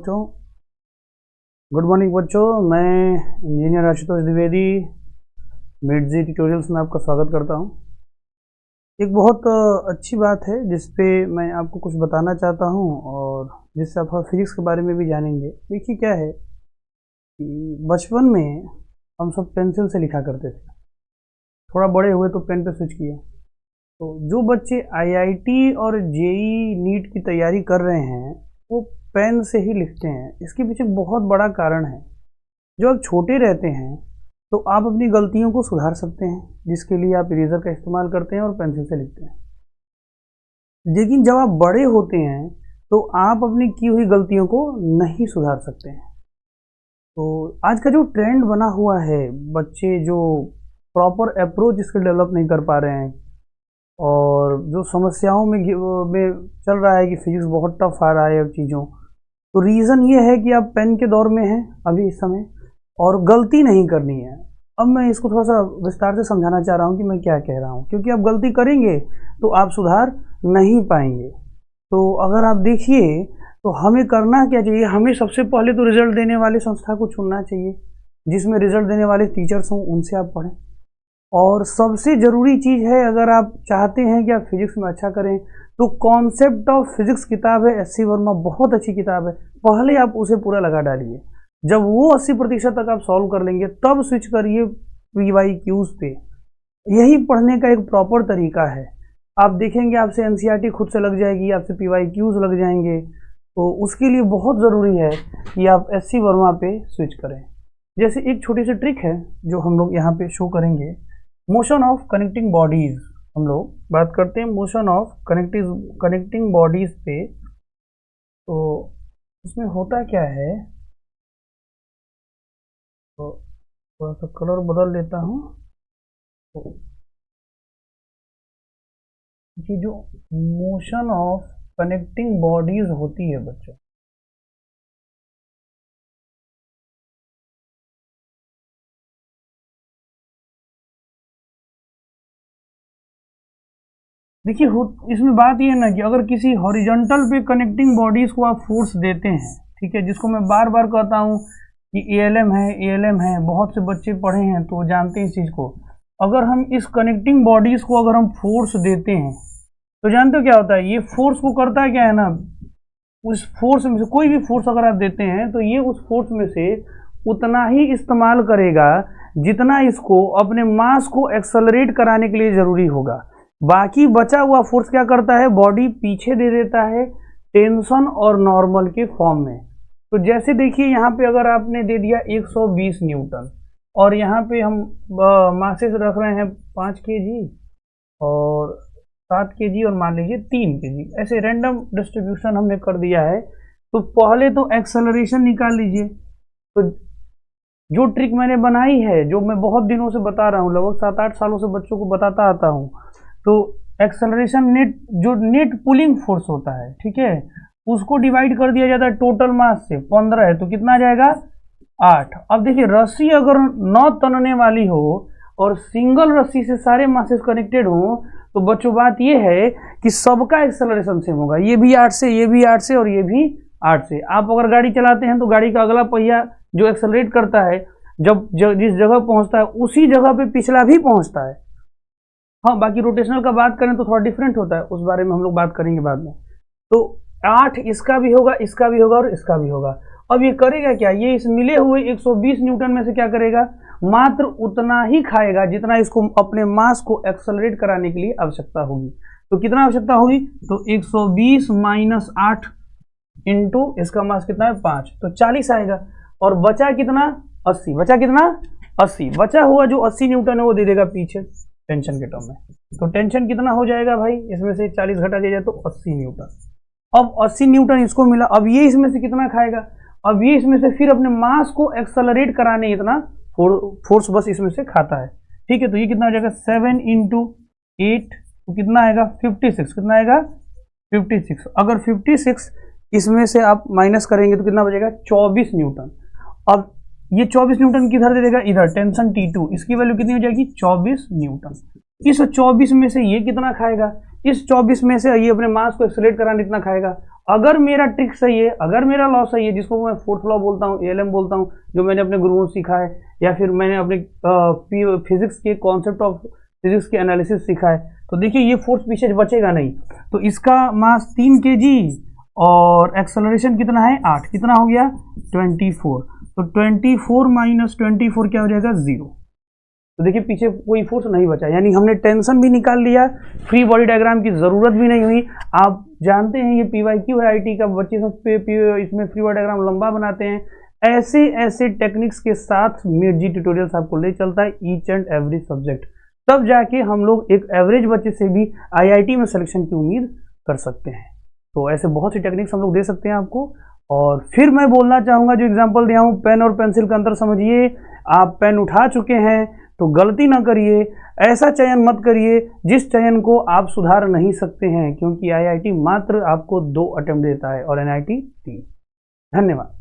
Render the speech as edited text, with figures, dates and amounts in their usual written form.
बच्चों, good morning बच्चों। मैं इंजीनियर आशुतोष द्विवेदी मिडजी ट्यूटोरियल्स में आपका स्वागत करता हूं। एक बहुत अच्छी बात है जिस पे मैं आपको कुछ बताना चाहता हूं और जिससे आप फिजिक्स के बारे में भी जानेंगे। देखिए क्या है कि बचपन में हम सब पेंसिल से लिखा करते थे, थोड़ा बड़े हुए तो पेन पे स्विच किए। तो जो बच्चे आईआईटी और जेई नीट की तैयारी कर रहे हैं वो पेन से ही लिखते हैं। इसके पीछे बहुत बड़ा कारण है। जो आप छोटे रहते हैं तो आप अपनी गलतियों को सुधार सकते हैं, जिसके लिए आप इरेजर का इस्तेमाल करते हैं और पेंसिल से लिखते हैं। लेकिन जब आप बड़े होते हैं तो आप अपनी की हुई गलतियों को नहीं सुधार सकते हैं। तो आज का जो ट्रेंड बना हुआ है, बच्चे जो प्रॉपर अप्रोच इसके डेवलप नहीं कर पा रहे हैं और जो समस्याओं में चल रहा है कि फिजिक्स बहुत टफ आ रहा है अब चीज़ों, तो रीज़न ये है कि आप पेन के दौर में हैं अभी इस समय और गलती नहीं करनी है। अब मैं इसको थोड़ा सा विस्तार से समझाना चाह रहा हूँ कि मैं क्या कह रहा हूँ, क्योंकि आप गलती करेंगे तो आप सुधार नहीं पाएंगे। तो अगर आप देखिए तो हमें करना क्या चाहिए, हमें सबसे पहले तो रिजल्ट देने वाले संस्था को चुनना चाहिए, जिसमें रिजल्ट देने वाले टीचर्स हों, उनसे आप पढ़ें। और सबसे ज़रूरी चीज़ है, अगर आप चाहते हैं कि आप फिजिक्स में अच्छा करें तो कॉन्सेप्ट ऑफ फिजिक्स किताब है एस सी वर्मा, बहुत अच्छी किताब है। पहले आप उसे पूरा लगा डालिए। जब वो 80% तक आप सॉल्व कर लेंगे तब स्विच करिए PYQs पे। यही पढ़ने का एक प्रॉपर तरीका है। आप देखेंगे आपसे NCERT खुद से लग जाएगी, आपसे PYQs लग जाएंगे। तो उसके लिए बहुत ज़रूरी है कि आप SC वर्मा पे स्विच करें। जैसे एक छोटी सी ट्रिक है जो हम लोग यहाँ पे शो करेंगे, मोशन ऑफ कनेक्टिंग बॉडीज। हम लोग बात करते हैं मोशन ऑफ कनेक्टिंग बॉडीज पे। तो उसमें होता क्या है, तो थोड़ा सा कलर बदल लेता हूँ। तो ये जो मोशन ऑफ कनेक्टिंग बॉडीज होती है बच्चों, देखिए इसमें बात ये है ना कि अगर किसी हॉरिजॉन्टल पे कनेक्टिंग बॉडीज को आप फोर्स देते हैं, ठीक है, जिसको मैं बार बार कहता हूँ कि ALM है, बहुत से बच्चे पढ़े हैं तो जानते हैं इस चीज़ को। अगर हम इस कनेक्टिंग बॉडीज को अगर हम फोर्स देते हैं तो जानते हो क्या होता है, ये फोर्स को करता है क्या है ना, उस फोर्स में से कोई भी फोर्स अगर आप देते हैं तो ये उस फोर्स में से उतना ही इस्तेमाल करेगा जितना इसको अपने मास को एक्सेलरेट कराने के लिए ज़रूरी होगा। बाकी बचा हुआ फोर्स क्या करता है, बॉडी पीछे दे देता है टेंशन और नॉर्मल के फॉर्म में। तो जैसे देखिए यहाँ पे अगर आपने दे दिया 120 न्यूटन और यहाँ पे हम मासेस रख रहे हैं 5 kg और 7 kg और मान लीजिए 3 kg, ऐसे रैंडम डिस्ट्रीब्यूशन हमने कर दिया है। तो पहले तो एक्सेलरेशन निकाल लीजिए। तो जो ट्रिक मैंने बनाई है, जो मैं बहुत दिनों से बता रहा हूँ, लगभग 7-8 सालों से बच्चों को बताता आता हूँ, तो एक्सेलरेशन जो नेट पुलिंग फोर्स होता है, ठीक है, उसको डिवाइड कर दिया जाता है टोटल मास से। 15 है तो कितना आ जाएगा, 8। अब देखिए रस्सी अगर 9 तनने वाली हो और सिंगल रस्सी से सारे मासेस कनेक्टेड हो तो बच्चों बात ये है कि सबका एक्सेलरेशन सेम होगा। ये भी 8 से, ये भी 8 से और ये भी 8 से। आप अगर गाड़ी चलाते हैं तो गाड़ी का अगला पहिया जो एक्सेलरेट करता है, जब जिस जगह पहुंचता है उसी जगह पे पिछला भी पहुंचता है। हाँ, बाकी रोटेशनल का बात करें तो थोड़ा डिफरेंट होता है, उस बारे में हम लोग बात करेंगे बाद में। तो 8 इसका भी होगा, इसका भी होगा और इसका भी होगा। अब ये करेगा क्या, ये इस मिले हुए 120 न्यूटन में से क्या करेगा, मात्र उतना ही खाएगा जितना इसको अपने मास को एक्सेलरेट कराने के लिए आवश्यकता होगी। तो कितना आवश्यकता होगी, तो 120 माइनस 8 इंटू इसका मास कितना है 5, तो 40 आएगा। और बचा कितना, 80। बचा कितना, 80। बचा हुआ जो 80 न्यूटन है वो दे देगा पीछे टेंशन के टर्म में। तो टेंशन कितना हो जाएगा भाई, इसमें से 40 घटा दिया जाए तो 80 न्यूटन। अब 80 न्यूटन इसको मिला, अब ये इसमें से कितना खाएगा, अब ये इसमें से फिर अपने मास को एक्सेलरेट कराने इतना फोर्स बस इसमें से खाता है, ठीक है। तो ये कितना हो जाएगा, 7 इंटू 8 तो कितना आएगा 56। कितना आएगा 56। अगर 56 इसमें से आप माइनस करेंगे तो कितना बचेगा 24 न्यूटन। अब ये 24 न्यूटन किधर दे देगा, इधर टेंशन T2, इसकी वैल्यू कितनी हो जाएगी 24 न्यूटन। इस 24 में से ये कितना खाएगा, इस 24 में से ये अपने मास को एक्सेलरेट कराने इतना खाएगा अगर मेरा ट्रिक सही है, अगर मेरा लॉ सही है, जिसको मैं फोर्थ लॉ बोलता हूँ, एएलएम बोलता हूँ, जो मैंने अपने गुरुओं से सीखा है, या फिर मैंने अपने फिजिक्स के कॉन्सेप्ट ऑफ फिजिक्स के एनालिसिस सीखा है, तो देखिए ये फोर्स पीछे बचेगा नहीं। तो इसका मास 3 kg और एक्सेलरेशन कितना है 8, कितना हो गया 24। तो 24 माइनस 24 क्या हो जाएगा 0। तो देखिए पीछे कोई फोर्स नहीं बचा, यानी हमने टेंशन भी निकाल लिया, फ्री बॉडी डायग्राम की जरूरत भी नहीं हुई। आप जानते हैं ये PYQ है आईटी का, बच्चे इसमें फ्री बॉडी डायग्राम लंबा बनाते हैं। ऐसे ऐसे टेक्निक्स के साथ मेड जी ट्यूटोरियल्स आपको ले चलता है ईच एंड एवरी सब्जेक्ट, तब जाके हम लोग एक एवरेज बच्चे से भी IIT में सिलेक्शन की उम्मीद कर सकते हैं। तो ऐसे बहुत सी टेक्निक्स हम लोग दे सकते हैं आपको। और फिर मैं बोलना चाहूँगा, जो एग्जाम्पल दिया हूँ, पेन और पेंसिल का अंतर समझिए। आप पेन उठा चुके हैं तो गलती ना करिए, ऐसा चयन मत करिए जिस चयन को आप सुधार नहीं सकते हैं, क्योंकि IIT मात्र आपको 2 अटेम्प्ट देता है और NIT 3। धन्यवाद।